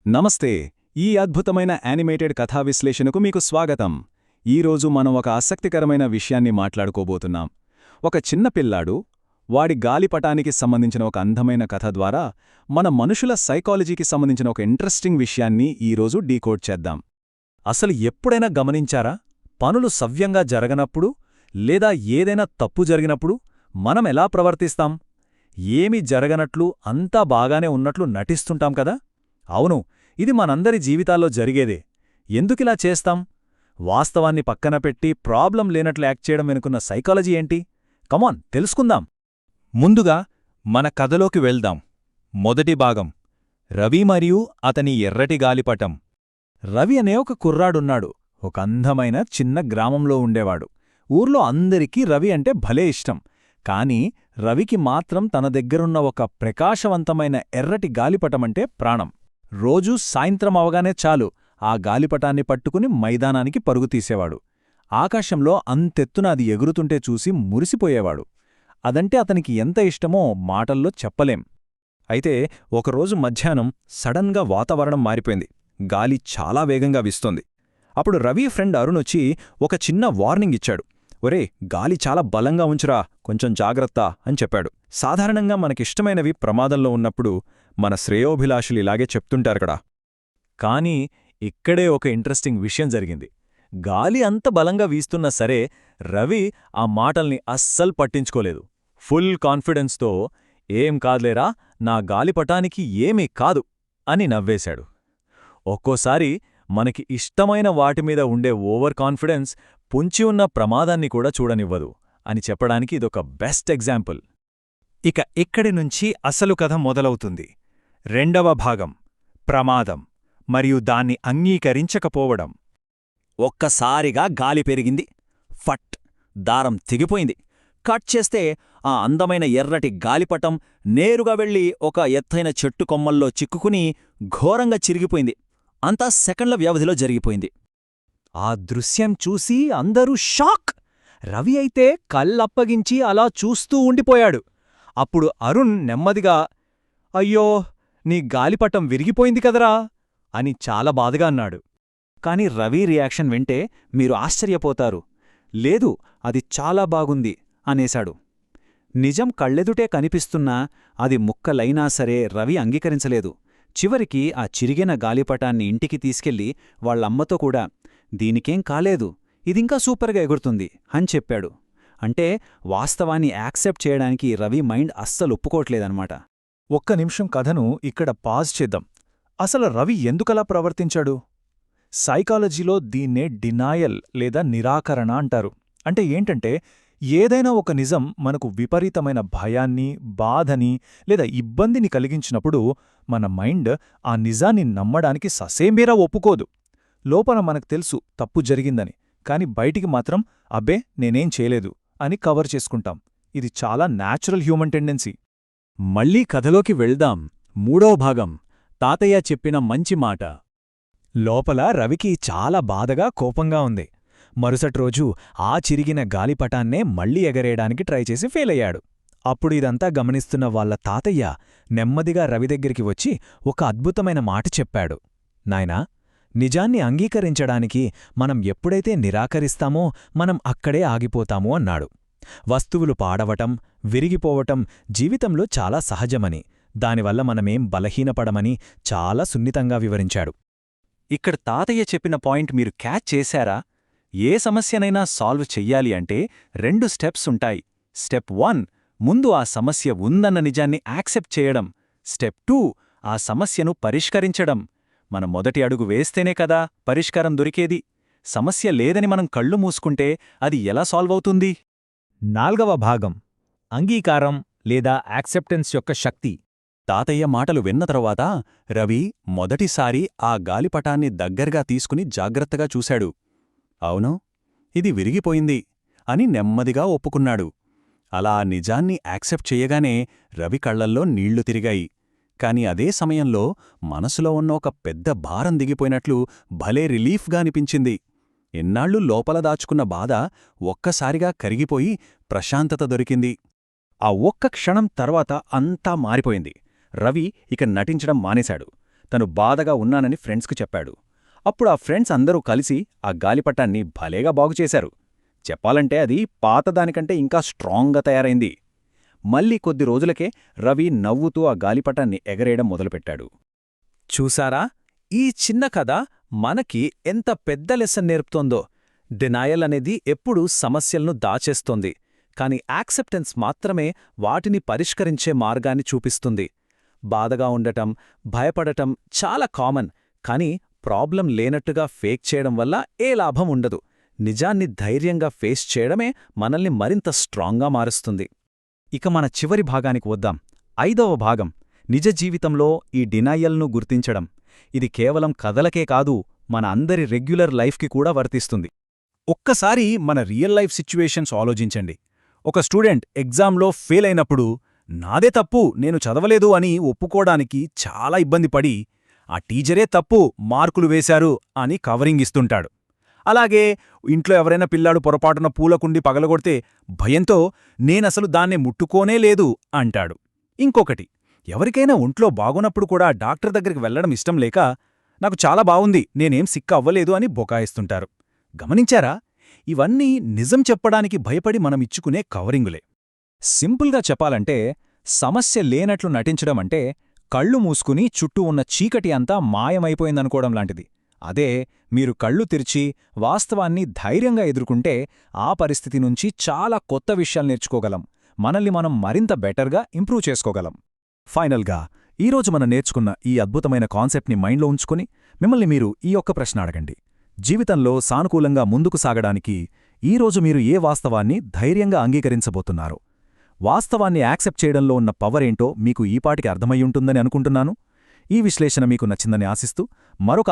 నమస్తే. ఈ అద్భుతమైన యానిమేటెడ్ కథా విశ్లేషణకు మీకు స్వాగతం. ఈరోజు మనం ఒక ఆసక్తికరమైన విషయాన్ని మాట్లాడుకోబోతున్నాం. ఒక చిన్న పిల్లాడు వాడి గాలిపటానికి సంబంధించిన ఒక అందమైన కథ ద్వారా మన మనుషుల సైకాలజీకి సంబంధించిన ఒక ఇంట్రెస్టింగ్ విషయాన్ని ఈరోజు డీకోడ్ చేద్దాం. అసలు ఎప్పుడైనా గమనించారా? పనులు సవ్యంగా జరగనప్పుడు లేదా ఏదైనా తప్పు జరిగినప్పుడు మనం ఎలా ప్రవర్తిస్తాం? ఏమీ జరగనట్లు అంతా బాగానే ఉన్నట్లు నటిస్తుంటాం కదా? అవును, ఇది మనందరి జీవితాల్లో జరిగేదే. ఎందుకిలా చేస్తాం? వాస్తవాన్ని పక్కన పెట్టి ప్రాబ్లం లేనట్లు యాక్ట్ చేయడం వెనుకున్న సైకాలజీ ఏంటి? కమాన్ తెలుసుకుందాం. ముందుగా మన కథలోకి వెళ్దాం. మొదటి భాగం, రవి మరియు అతని ఎర్రటి గాలిపటం. రవి అనే ఒక కుర్రాడున్నాడు. ఒక అందమైన చిన్న గ్రామంలో ఉండేవాడు. ఊర్లో అందరికీ రవి అంటే భలే ఇష్టం. కాని రవికి మాత్రం తన దగ్గరున్న ఒక ప్రకాశవంతమైన ఎర్రటి గాలిపటమంటే ప్రాణం. రోజూ సాయంత్రం అవగానే చాలు ఆ గాలిపటాన్ని పట్టుకుని మైదానానికి పరుగుతీసేవాడు. ఆకాశంలో అంతెత్తున అది ఎగురుతుంటే చూసి మురిసిపోయేవాడు. అదంటే అతనికి ఎంత ఇష్టమో మాటల్లో చెప్పలేం. అయితే ఒకరోజు మధ్యాహ్నం సడన్గా వాతావరణం మారిపోయింది. గాలి చాలా వేగంగా వీస్తోంది. అప్పుడు రవి ఫ్రెండ్ అరుణొచ్చి ఒక చిన్న వార్నింగ్ ఇచ్చాడు. ఒరే, గాలి చాలా బలంగా ఉంచురా, కొంచెం జాగ్రత్త అని చెప్పాడు. సాధారణంగా మనకిష్టమైనవి ప్రమాదంలో ఉన్నప్పుడు మన శ్రేయోభిలాషులు ఇలాగే చెప్తుంటారు కదా. కానీ ఇక్కడే ఒక ఇంట్రెస్టింగ్ విషయం జరిగింది. గాలి అంత బలంగా వీస్తున్నా సరే రవి ఆ మాటల్ని అస్సలు పట్టించుకోలేదు. ఫుల్ కాన్ఫిడెన్స్తో ఏం కాదులేరా, నా గాలిపటానికి ఏమీ కాదు అని నవ్వేశాడు. ఒక్కోసారి మనకి ఇష్టమైన వాటిమీద ఉండే ఓవర్ కాన్ఫిడెన్స్ పుంచి ఉన్న ప్రమాదాన్ని కూడా చూడనివ్వదు అని చెప్పడానికి ఇదొక బెస్ట్ ఎగ్జాంపుల్. ఇక ఇక్కడి నుంచి అసలు కథ మొదలవుతుంది. రెండవ భాగం, ప్రమాదం మరియు దాన్ని అంగీకరించకపోవడం. ఒక్కసారిగా గాలి పెరిగింది. ఫట్, దారం తెగిపోయింది. కట్ చేస్తే ఆ అందమైన ఎర్రటి గాలిపటం నేరుగా వెళ్లి ఒక ఎత్తైన చెట్టు కొమ్మల్లో చిక్కుకుని ఘోరంగా చిరిగిపోయింది. అంతా సెకండ్ల వ్యవధిలో జరిగిపోయింది. ఆ దృశ్యం చూసి అందరూ షాక్. రవి అయితే కళ్ళప్పగించి అలా చూస్తూ ఉండిపోయాడు. అప్పుడు అరుణ్ నెమ్మదిగా, అయ్యో, నీ గాలిపటం విరిగిపోయింది కదరా అని చాలా బాధగా అన్నాడు. కాని రవి రియాక్షన్ వింటే మీరు ఆశ్చర్యపోతారు. లేదు, అది చాలా బాగుంది అనేశాడు. నిజం కళ్ళెదుటే కనిపిస్తున్నా అది ముక్కలైనా సరే రవి అంగీకరించలేదు. చివరికి ఆ చిరిగిన గాలిపటాన్ని ఇంటికి తీసుకెళ్లి వాళ్లమ్మతో కూడా, దీనికేం కాలేదు, ఇదింకా సూపర్గా ఎగురుతుంది అని చెప్పాడు. అంటే వాస్తవాన్ని యాక్సెప్ట్ చేయడానికి రవి మైండ్ అస్సలు ఒప్పుకోవట్లేదన్నమాట. ఒక్క నిమిషం కథను ఇక్కడ పాజ్ చేద్దాం. అసలు రవి ఎందుకలా ప్రవర్తించాడు? సైకాలజీలో దీన్నే డినాయల్ లేదా నిరాకరణ అంటారు. అంటే ఏంటంటే ఏదైనా ఒక నిజం మనకు విపరీతమైన భయాన్ని, బాధని లేదా ఇబ్బందిని కలిగించినప్పుడు మన మైండ్ ఆ నిజాన్ని నమ్మడానికి ససేమీరా ఒప్పుకోదు. లోపల మనకు తెలుసు తప్పు జరిగిందని, కాని బయటికి మాత్రం అబ్బే నేనేం చేయలేదు అని కవర్ చేసుకుంటాం. ఇది చాలా న్యాచురల్ హ్యూమన్ టెండెన్సీ. మళ్లీ కథలోకి వెళ్దాం. మూడో భాగం, తాతయ్య చెప్పిన మంచి మాట. లోపల రవికి చాలా బాధగా, కోపంగా ఉంది. మరుసటి రోజు ఆ చిరిగిన గాలిపటాన్నే మళ్లీ ఎగరేయడానికి ట్రై చేసి ఫెయిలయ్యాడు. అప్పుడు ఇదంతా గమనిస్తున్న వాళ్ళ తాతయ్య నెమ్మదిగా రవి దగ్గరికి వచ్చి ఒక అద్భుతమైన మాట చెప్పాడు. నాయనా, నిజాన్ని అంగీకరించడానికి మనం ఎప్పుడైతే నిరాకరిస్తామో మనం అక్కడే ఆగిపోతాము అన్నాడు. వస్తువులు పాడవటం, విరిగిపోవటం జీవితంలో చాలా సహజమని, దానివల్ల మనమేం బలహీనపడమని చాలా సున్నితంగా వివరించాడు. ఇక్కడ తాతయ్య చెప్పిన పాయింట్ మీరు క్యాచ్ చేశారా? ఏ సమస్యనైనా సాల్వ్ చెయ్యాలి అంటే 2 స్టెప్స్ ఉంటాయి. స్టెప్ 1, ముందు ఆ సమస్య ఉందన్న నిజాన్ని యాక్సెప్ట్ చేయడం. స్టెప్ 2, ఆ సమస్యను పరిష్కరించడం. మనం మొదటి అడుగు వేస్తేనే కదా పరిష్కారం దొరికేది. సమస్య లేదని మనం కళ్ళు మూసుకుంటే అది ఎలా సాల్వ్ అవుతుంది? నాల్గవ భాగం, అంగీకారం లేదా యాక్సెప్టెన్స్ యొక్క శక్తి. తాతయ్య మాటలు విన్న తరువాత రవి మొదటిసారి ఆ గాలిపటాన్ని దగ్గరగా తీసుకుని జాగ్రత్తగా చూశాడు. అవును, ఇది విరిగిపోయింది అని నెమ్మదిగా ఒప్పుకున్నాడు. అలా నిజాన్ని యాక్సెప్ట్ చెయ్యగానే రవి కళ్లల్లో నీళ్లు తిరిగాయి. కాని అదే సమయంలో మనసులో ఉన్న ఒక పెద్ద భారం దిగిపోయినట్లు భలే రిలీఫ్గా అనిపించింది. ఎన్నాళ్లు లోపల దాచుకున్న బాధ ఒక్కసారిగా కరిగిపోయి ప్రశాంతత దొరికింది. ఆ ఒక్క క్షణం తర్వాత అంతా మారిపోయింది. రవి ఇక నటించడం మానేశాడు. తను బాధగా ఉన్నానని ఫ్రెండ్స్కు చెప్పాడు. అప్పుడు ఆ ఫ్రెండ్స్ అందరూ కలిసి ఆ గాలిపటాన్ని భలేగా బాగుచేశారు. చెప్పాలంటే అది పాతదానికంటే ఇంకా స్ట్రాంగ్గా తయారైంది. మళ్ళీ కొద్ది రోజులకే రవి నవ్వుతూ ఆ గాలిపటాన్ని ఎగరేయడం మొదలుపెట్టాడు. చూసారా, ఈ చిన్న కథ మనకి ఎంత పెద్ద లెసన్ నేర్పుతోందో. డినాయల్ అనేది ఎప్పుడూ సమస్యలను దాచేస్తోంది, కాని యాక్సెప్టెన్స్ మాత్రమే వాటిని పరిష్కరించే మార్గాన్ని చూపిస్తుంది. బాధగా ఉండటం, భయపడటం చాలా కామన్, కానీ ప్రాబ్లం లేనట్టుగా ఫేక్ చేయడం వల్ల ఏ లాభం ఉండదు. నిజాన్ని ధైర్యంగా ఫేస్ చేయడమే మనల్ని మరింత స్ట్రాంగ్గా మారుస్తుంది. ఇక మన చివరి భాగానికి వద్దాం. 5వ భాగం, నిజ జీవితంలో ఈ డినైయల్ను గుర్తించడం. ఇది కేవలం కథలకే కాదు, మన అందరి రెగ్యులర్ లైఫ్కి కూడా వర్తిస్తుంది. ఒక్కసారి మన రియల్ లైఫ్ సిచ్యువేషన్స్ ఆలోచించండి. ఒక స్టూడెంట్ ఎగ్జామ్లో ఫెయిల్ అయినప్పుడు నాదే తప్పు, నేను చదవలేదు అని ఒప్పుకోవడానికి చాలా ఇబ్బంది పడి, ఆ టీచరే తప్పు, మార్కులు వేశారు అని కవరింగ్ ఇస్తుంటాడు. అలాగే ఇంట్లో ఎవరైనా పిల్లాడు పొరపాటున పూలకుండి పగలగొడితే భయంతో నేనసలు దాన్నే ముట్టుకోనే లేదు అంటాడు. ఇంకొకటి, ఎవరికైనా ఒంట్లో బాగున్నప్పుడు కూడా డాక్టర్ దగ్గరికి వెళ్లడం ఇష్టం లేక నాకు చాలా బావుంది, నేనేం సిక్ అవ్వలేదు అని బొకాయిస్తుంటారు. గమనించారా? ఇవన్నీ నిజం చెప్పడానికి భయపడి మనమిచ్చుకునే కవరింగులే. సింపుల్గా చెప్పాలంటే, సమస్య లేనట్లు నటించడమంటే కళ్ళు మూసుకుని చుట్టూ ఉన్న చీకటి అంతా మాయమైపోయిందనుకోవడం లాంటిది. అదే మీరు కళ్ళు తెరిచి వాస్తవాన్ని ధైర్యంగా ఎదుర్కొంటే ఆ పరిస్థితి నుంచి చాలా కొత్త విషయాలు నేర్చుకోగలం, మనల్ని మనం మరింత బెటర్గా ఇంప్రూవ్ చేసుకోగలం. ఫైనల్గా, ఈరోజు మనం నేర్చుకున్న ఈ అద్భుతమైన కాన్సెప్ట్ని మైండ్లో ఉంచుకుని మిమ్మల్ని మీరు ఈ ఒక్క ప్రశ్న అడగండి. జీవితంలో సానుకూలంగా ముందుకు సాగడానికి ఈరోజు మీరు ఏ వాస్తవాన్ని ధైర్యంగా అంగీకరించబోతున్నారు? వాస్తవాన్ని యాక్సెప్ట్ చేయడంలో ఉన్న పవరేంటో మీకు ఈపాటికి అర్థమయ్యుంటుందని అనుకుంటున్నాను. ఈ విశ్లేషణ మీకు నచ్చిందని ఆశిస్తూ మరొక